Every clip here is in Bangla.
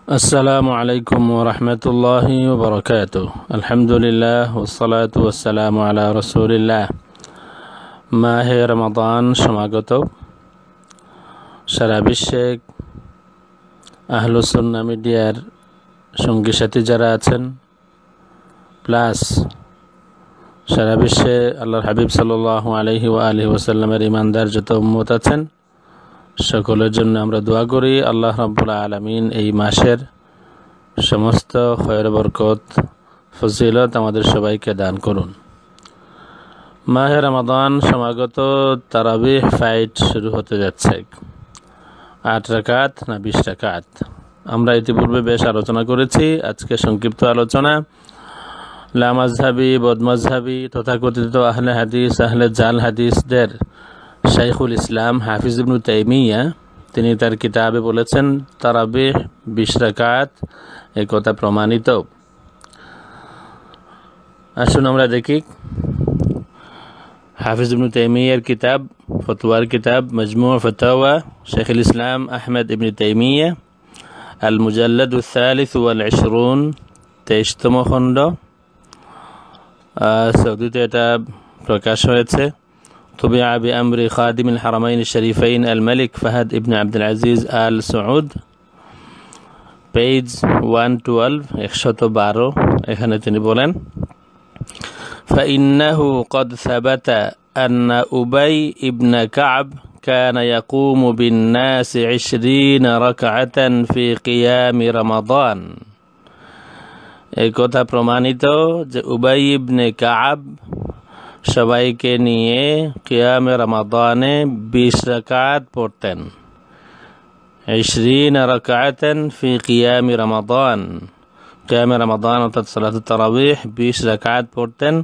আসসালামু আলাইকুম ওয়া রাহমাতুল্লাহি ওয়া বারাকাতুহু। আলহামদুলিল্লাহ ওয়াসসালাতু ওয়াসসালামু আলা রাসূলিল্লাহ। মাহে রমাদান সমাগত। সারা বিশ্বে আহলুস সুন্নাহ মিডিয়ার সঙ্গী সাথী যারা আছেন, প্লাস সারা বিশ্বে আল্লাহর হাবিব সাল্লাল্লাহু আলাইহি ওয়া আলিহি ওয়াসাল্লামের ঈমানদার যত উম্মত আছেন, সকলের জন্য আমরা দোয়া করি আল্লাহ রাব্বুল আলামিন এই মাসের সমস্ত খয়র বরকত ফজিলত আমাদের সবাইকে দান করুন। মাহে রমাদান সমাগত। তারাবিহ ফাইট শুরু হতে যাচ্ছে। 8 রাকাত না 20 রাকাত? আমরা ইতিপূর্বে বেশ আলোচনা করেছি। আজকে সংক্ষিপ্ত আলোচনা। লামাজহাবি, বদমাজহাবি, তথাকথিত আহলে হাদিস, আহলে জাল হাদিসদের শাইখুল ইসলাম হাফিজ ইবনে তাইমিয়া তিনি তার কিতাবে বলেছেন তারাবিহ 20 রাকাত, এই কথা প্রমাণিত। আসুন আমরা দেখি হাফিজ ইবনে তাইমিয়ার কিতাব, ফতোয়ার কিতাব মজমু' ফাতাওয়া শাইখুল ইসলাম আহমদ ইবনে তাইমিয়া, আল মুজাল্লাদ আল-থালিস ওয়াল 20, 23তম খণ্ড। সৌদিতে এটা প্রকাশ হয়েছে। طبع بأمر خادم الحرمين الشريفين الملك فهد ابن عبد العزيز آل سعود, page 112, 112। এখানে তিনি বলেন فإنه قد ثبت أن أبي ابن كعب كان يقوم بالناس 20 ركعة في قيام رمضان। এই কথা প্রমাণিত যে উবাই ইবনে কাব সবাইকে নিয়ে কিয়ামে রমাদানে 20 রাকাত পড়তেন। 20 রাকাতান ফি কিয়ামে রমাদান, কিয়ামে রমাদান অর্থাৎ সালাতুত তারাবিহ 20 রাকাত পড়তেন।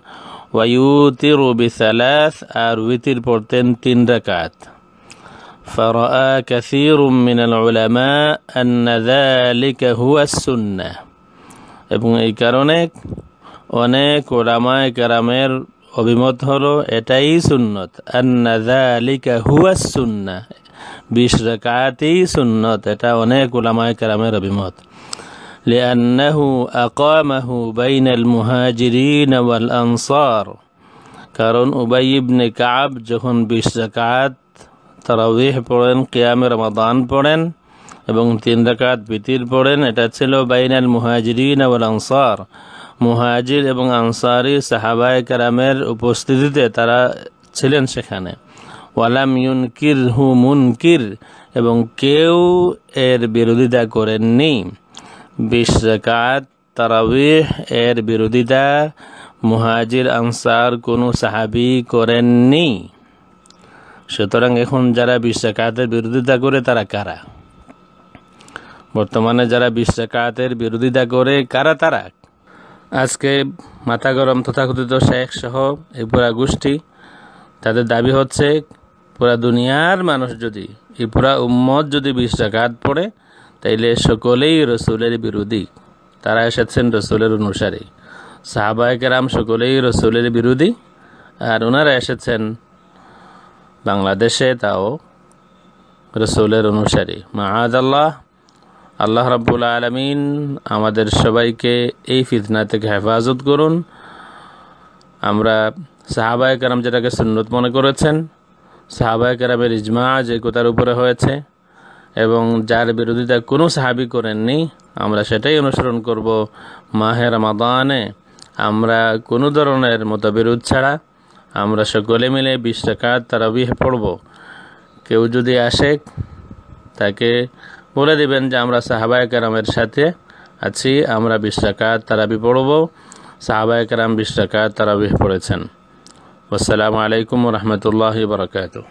ওয়া ইউতিরু বি-3, আর উইতির পড়তেন 3 রাকাত। ফারাআ কাসীরুম মিনাল উলামা আন্না যালিকা হুয়া সুন্নাহ, এবং এই কারণে অনেক উলামায়ে কেরামের অভিমত হলো এটাই সুন্নত। আন্না যালিকা হুয়া সুন্নাহ, 20 রাকাতই সুন্নত, এটা অনেক উলামায়ে কেরামের অভিমত। লিআন্নাহু আকামাহু বাইনাল মুহাজিরিন ওয়াল আনসার, কারণ উবাই ইবনে কাব যখন 20 রাকাত তারাবিহ পড়েন, কিয়ামে রমাদান পড়েন এবং 3 রাকাত বিতির পড়েন, এটা ছিল বাইনাল মুহাজিরিন ওয়াল আনসার, মুহাজির এবং আনসারি সাহাবায়ে কেরামের উপস্থিতিতে তারা ছিলেন সেখানে। ওয়ালাম ইউনকিরহু মুনকির, এবং কেউ এর বিরোধিতা করেননি। 20 রাকাত তারাবিহ এর বিরোধিতা মুহাজির আনসার কোনো সাহাবী করেননি। সুতরাং এখন যারা 20 রাকাতের বিরোধিতা করে তারা কারা? বর্তমানে যারা 20 রাকাতের বিরোধিতা করে কারা তারা? আজকে মাথা গরম তথাকথিত শেখ সহ এই পুরা গোষ্ঠী, তাদের দাবি হচ্ছে পুরা দুনিয়ার মানুষ যদি, এই পুরা উম্মত যদি 20 রাকাত পড়ে, তাইলে সকলেই রসুলের বিরোধী। তারা এসেছেন রসুলের অনুসারী। সাহাবায়ে কেরাম সকলেই রসুলের বিরোধী, আর ওনারা এসেছেন বাংলাদেশে তাও রসুলের অনুসারী। মাআযাল্লাহ। আল্লাহ রাব্বুল আলামিন আমাদের সবাইকে এই ফিতনা থেকে হেফাজত করুন। আমরা সাহাবায়ে কেরাম যেটাকে সুন্নত মনে করেছেন, সাহাবায়ে কেরামের ইজমা যে কথার উপরে হয়েছে এবং যার বিরোধিতা কোনো সাহাবী করেননি, আমরা সেটাই অনুসরণ করব। মাহে রমাদানে আমরা কোনো ধরনের মতবিরোধ ছাড়া আমরা সকলে মিলে 20 রাকাত তারাবিহ পড়ব। কেউ যদি আসে তাকে বলে দিবেন যে আমরা সাহাবায়ে কেরামের সাথে আছি, আমরা 20 রাকাত তারাবিহ পড়ব। সাহাবায়ে কেরাম 20 রাকাত তারাবিহ পড়েছেন। আসসালামু আলাইকুম ওয়া রাহমাতুল্লাহি ওয়া বারাকাতুহু।